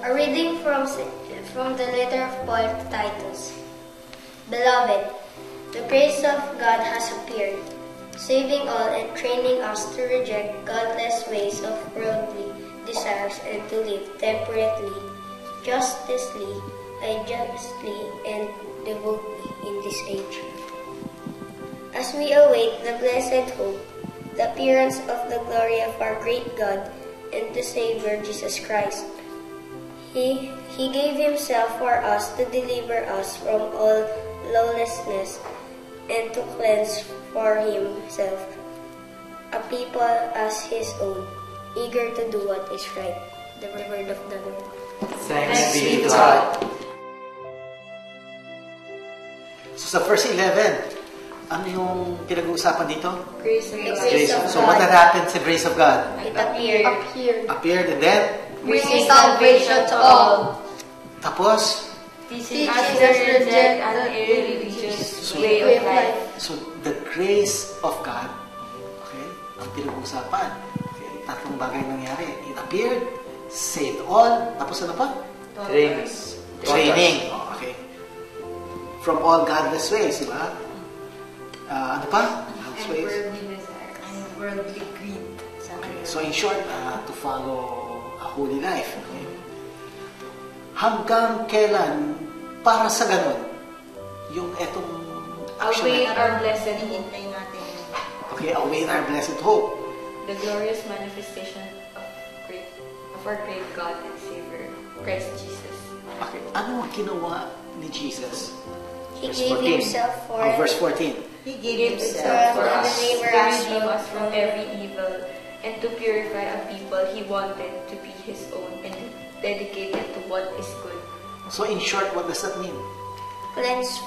A reading from the letter of Paul to Titus. Beloved, the grace of God has appeared, saving all and training us to reject godless ways of worldly desires and to live temperately, justly, and devotedly in this age. As we await the blessed hope, the appearance of the glory of our great God and the Savior Jesus Christ. He gave himself for us to deliver us from all lawlessness and to cleanse for himself a people as his own, eager to do what is right. The word of the Lord. Thanks be to God. So sa verse 11, ano yung pinag-uusapan dito? Grace of God. Grace. So what had happened sa grace of God? It appeared. Appeared and then? Bringing salvation to all. Tapos? Teaching us to reject an irreligious way of life. So the grace of God, okay, ang pinag-uusapan. Okay, tatlong bagay nangyari. It appeared, saved all, tapos ano pa? Training. Oh, okay. From all godless ways, di ba? Ano pa? Godless ways. And worldly greed. Okay. So in short, to follow a holy life. Okay? Hanggang kailan para sa ganun yung etong action Await natin? our blessed hope. Okay, await our blessed hope. The glorious manifestation of our great God and Savior, Christ Jesus. Okay, ano ang ginawa ni Jesus? He Verse gave 14. himself for Verse 14. He gave himself for us to redeem us from every evil and to purify a people he wanted to be his own and dedicated to what is good. So in short, what does that mean? cleanse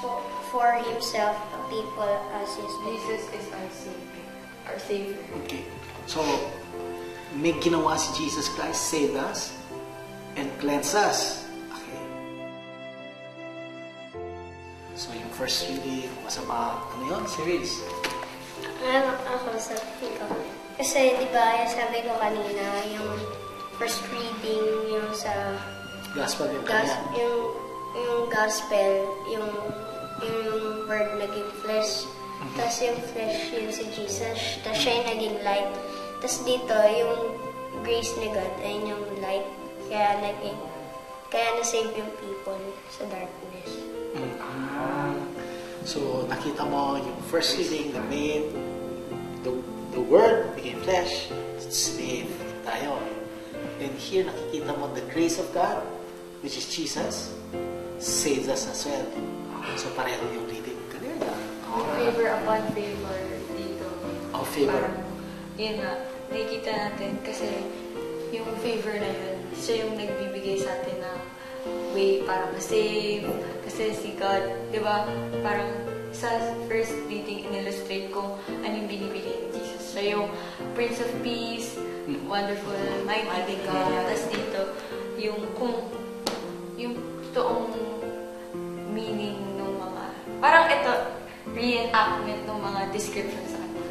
for himself a people as his own. Jesus is our Savior. Our Savior. Okay. So, may ginawa si Jesus Christ, saved us, and cleanse us. Okay. So, yung first reading was about, ano yun? Series. Ako sabi ko. Kasi, di ba, sabi ko kanina, yung first reading, yung sa Gospel yung kanya. yung gospel, yung word naging flesh. Tapos yung flesh yun si Jesus. Tapos siya yung naging light. Tapos dito, yung grace ni God ay yung light. Kaya na-save yung people sa darkness. So, nakita mo yung first reading na made, the word became flesh, saved tayo. And here, nakikita mo the grace of God, which is Jesus, saves us as well. So, pareho yung reading kanina. Favor upon favor dito. Oh, favor. Parang, yun nga, nakikita natin kasi yung favor na yun, siya yung nagbibigay sa atin ng way para ma-save. Kasi si God, di ba, parang sa first reading, in-illustrate kung ano yung binibigay ni Jesus. Siya yung Prince of Peace, wonderful, mighty God. Tapos dito, yung totoong meaning ng mga, parang ito, reenactment ng mga description sa kanya.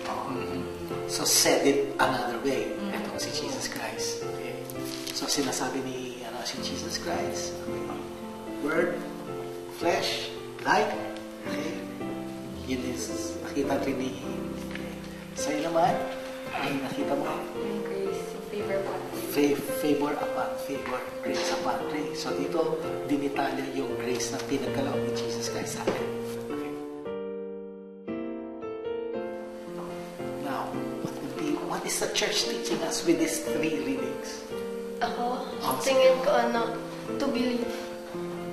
So, said it another way. Ito si Jesus Christ. Okay. So, sinasabi ni si Jesus Christ, okay. Word, flesh, light. Okay. Yun is nakita rin ni sa'yo naman, ay nakita mo Yung grace, yung favor upon favor upon favor, grace upon grace. So, dito, dinitalya yung grace na pinagkalaw ni Jesus Christ sa atin. Okay. Now, what is the church teaching us with these three readings? Ako, tingin ko to believe.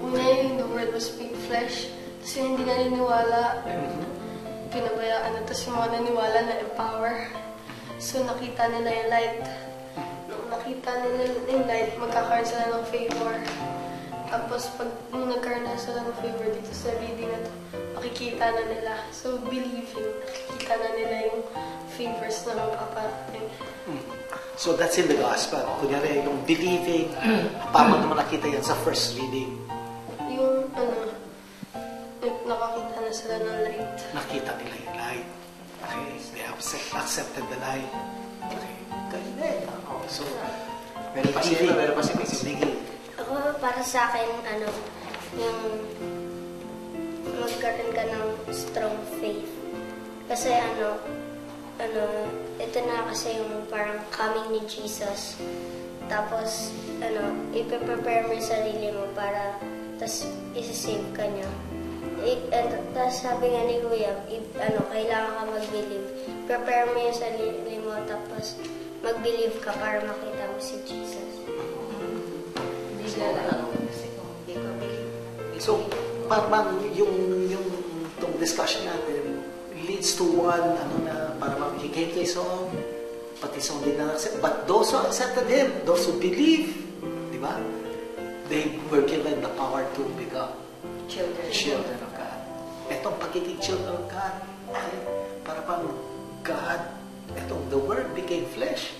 Una yung the word was made flesh. Tapos yung hindi naniniwala, pinabayaan na. Tapos yung mga naniwala na empower. So nakita nila yung light. Nung nakita nila yung light, magkakaroon sila ng favor. Tapos pag nung nagkaroon na sila ng favor dito sa reading na to, makikita na nila. So believing, nakikita na nila yung favors na mapaparating. So that's in the gospel. Kunyari, yung believing, paano naman nakita yan sa first reading? Yung nakakita na sila ng light. Nakita nila yung light. Okay, they have accepted the light. Okay, galing. So, Meron pa si Miggy. Ako, para sa akin, yung magkaroon ka ng strong faith. Kasi ito na kasi yung parang coming ni Jesus. Tapos, ipe-prepare mo yung sarili mo para, tas isa-save ka niya. Tapos sabi nga ni Kuya, kailangan ka mag-believe. Prepare mo yung sarili mo, tapos mag-believe ka para makita mo si Jesus. Hindi lalaman kasi kung hindi ko believe. So, parang yung itong discussion natin leads to one, parang he came to his own, pati sa hindi na accept. But those who accepted him, those who believe, di ba? They were given the power to become children of God. Itong pagiging children of God, okay? Para pang God, the Word became flesh.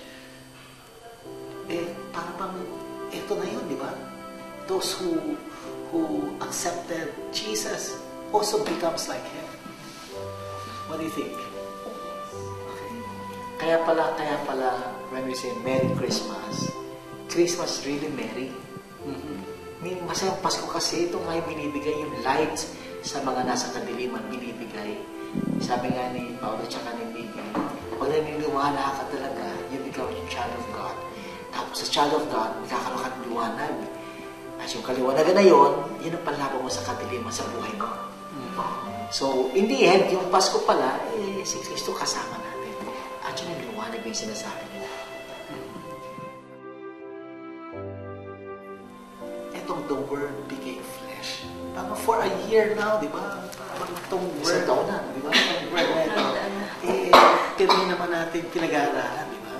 Para pang, ito na yun, di ba? Those who accepted Jesus also becomes like Him. What do you think? Okay. Kaya pala, when we say Merry Christmas, Christmas really merry. Masayang Pasko kasi ito nga yung binibigay yung lights sa mga nasa kadiliman binibigay. Sabi nga ni Paulo tsaka ni Miggy, pag naniniwala ka talaga, you become yung child of God. Tapos sa child of God, magkakaroon ka ng liwanag. At yung kaliwanagan na yun ang panlaban mo sa kadiliman sa buhay mo. So, in the end, yung Pasko pala, si Kristo kasama natin. At yun yung liwanag yung sinasabi niya. The Word became flesh. Parang for a year now, di ba? Parang itong Word, di ba? Itong Word na ito, hindi naman natin pinag-aaralan, di ba?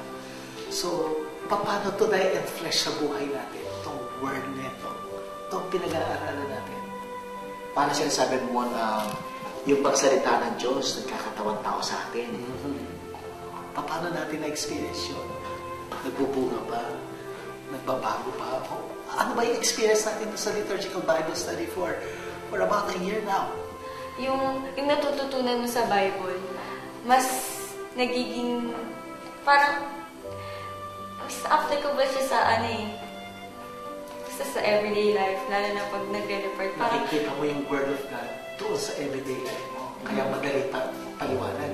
So, paano ito na-enflesh sa buhay natin? Itong Word na ito. Itong pinag-aaralan natin. Paano sinasabi mo yung pagsalita ng Diyos, nagkakatawang tao sa atin? Paano natin na-experience yun? Nagbubunga ba? Nagbabago pa? Ano ba yung experience natin sa Liturgical Bible Study for about a year now? Yung natututunan mo sa Bible, mas nagiging, parang, mas applicable siya sa basta sa everyday life, lalo na pag nagre-report. Nakikita mo yung Word of God doon sa everyday life mo. Kaya madali paliwanag.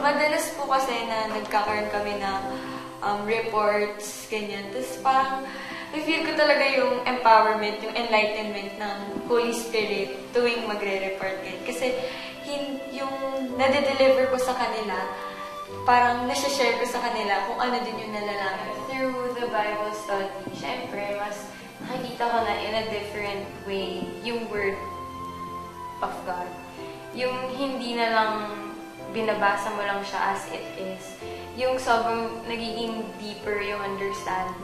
Madalas po kasi na nagkakaroon kami ng reports, ganyan. Tapos parang, I-feel ko talaga yung empowerment, yung enlightenment ng Holy Spirit tuwing magre-report din. Kasi yung nade-deliver ko sa kanila, parang nasa-share ko sa kanila kung ano din yung nalalaman. Through the Bible study, syempre, mas nakikita ko na in a different way yung Word of God. Yung hindi na lang binabasa mo lang siya as it is. Yung sobrang nagiging deeper yung understanding.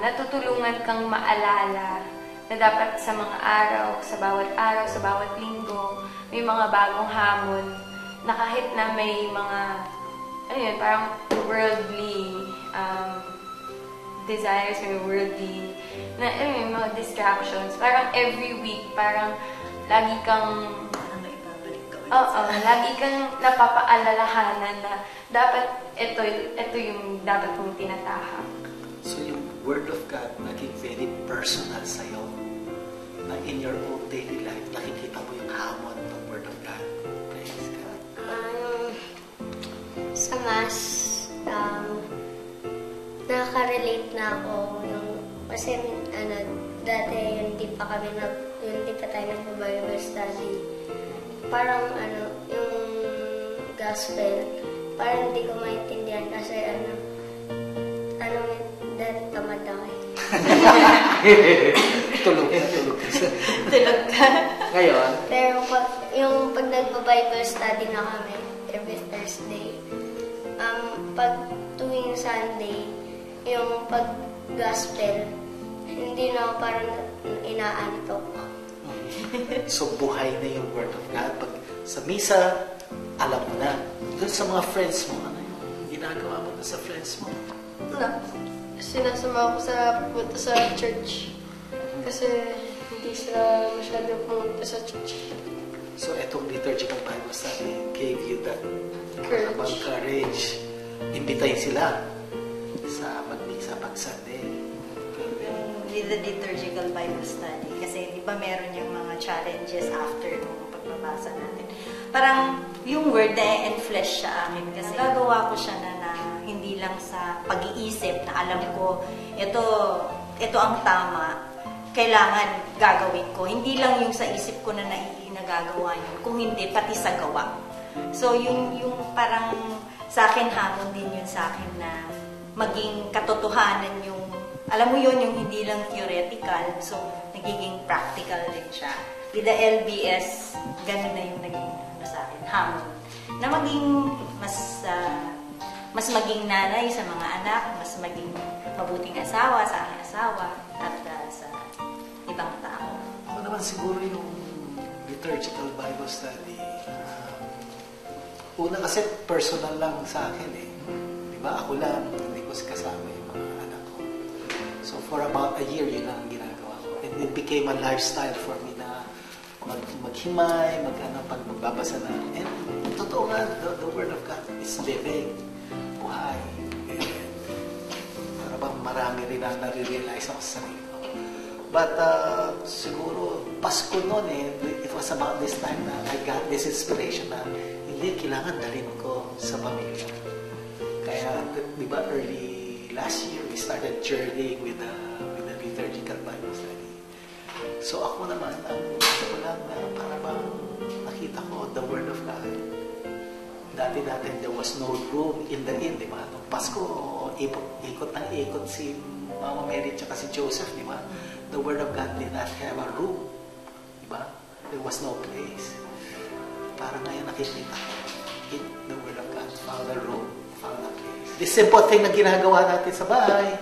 Natutulungan kang maalala na dapat sa mga araw, sa bawat linggo, may mga bagong hamon na kahit na may mga, parang worldly desires, may worldly, may mga distractions. Parang every week, parang lagi kang lagi kang napapaalalahanan na dapat ito yung dapat mong tinatahak. So yung Word of God naging very personal sa'yo, na in your own daily life, nakikita mo yung hamon ng Word of God. Praise God. Sa Mass, nakaka-relate na ako kasi dati hindi pa tayo nag-Bible study. Parang yung gospel, parang hindi ko maintindihan kasi dahil tamad ako eh. Tulog ka. Tulog ka. Ngayon, Pero yung pag nagpa-Bible study na kami, every Thursday, pag tuwing Sunday, yung pag-gospel, hindi na ako parang inaantok. So buhay na yung Word of God. Pag sa misa, alam mo na. Doon sa mga friends mo, ano yung ginagawa mo doon sa friends mo? Sinasama ko pumunta sa church. Kasi hindi sila masyado pumunta sa church. So itong Liturgical Bible Study gave you that courage. Imbitahin sila sa magmisa pag Sunday. with the liturgical Bible study. Kasi di ba meron yung mga challenges after nung pagbabasa natin. Parang yung word na enflesh sa akin kasi gagawa ko siya na hindi lang sa pag-iisip na alam ko ito ang tama, kailangan gagawin ko. Hindi lang yung sa isip ko na nagagawa yun, kung hindi pati sa gawa. So yung parang sa akin hamon din yun sa akin na maging katotohanan yung, alam mo yun, yung hindi lang theoretical, so nagiging practical din siya. With the LBS, ganun na yung naging sa akin, hamon. Na maging mas maging nanay sa mga anak, mas maging mabuting asawa sa aking asawa, at sa ibang tao. Ako naman siguro yung liturgical Bible study. Una kasi personal lang sa akin eh. Di ba? Ako lang, hindi ko kasama yung mga anak ko. So for about a year, yun lang ang ginagawa ko. And it became a lifestyle for me na maghimay, pag magbabasa na. And totoo nga, the Word of God is living, buhay. And para bang marami rin na nare-realize ako sa sarili ko. But siguro, Pasko noon it was about this time na I got this inspiration na hindi, kailangan dalhin ko sa pamilya. Kaya, di ba, early last year, we started journeying with the liturgical Bible study. So ako naman, ang ko lang na para bang nakita ko the Word of God. Dati there was no room in the inn, di ba? Nung Pasko, ikot ng ikot si Mama Mary at si Joseph, di ba? The Word of God did not have a room, di ba? There was no place. Para ngayon nakikita ko, the Word of God found a room, found a place. This simple thing na ginagawa natin sa bahay,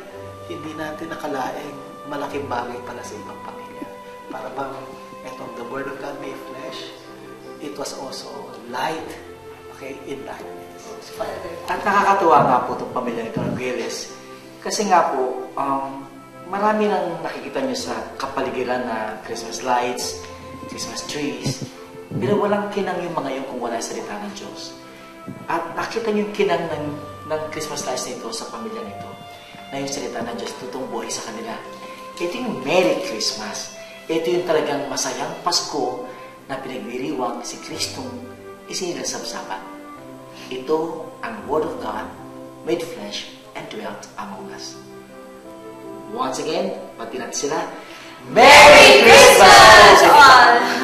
hindi natin nakalaing malaking bagay pala sa ibang pamilya. Para bang itong the Word of God made flesh, it was also light, okay, in darkness. At nakakatuwa nga po itong pamilya nito ng Gilles. Kasi nga po, marami nang nakikita nyo sa kapaligiran na Christmas lights, Christmas trees, pero walang kinang yung mga yun kung wala salita ng Diyos. At nakita nyo yung kinang ng Christmas lights nito sa pamilya nito, na yung salita ng Diyos tutong buhay sa kanila. Ito yung Merry Christmas. Ito yung talagang masayang Pasko na pinagdiriwang si Kristong isinilasapsapan. Ito ang Word of God made flesh and dwelt among us. Once again, pati natin sila, Merry Christmas! All!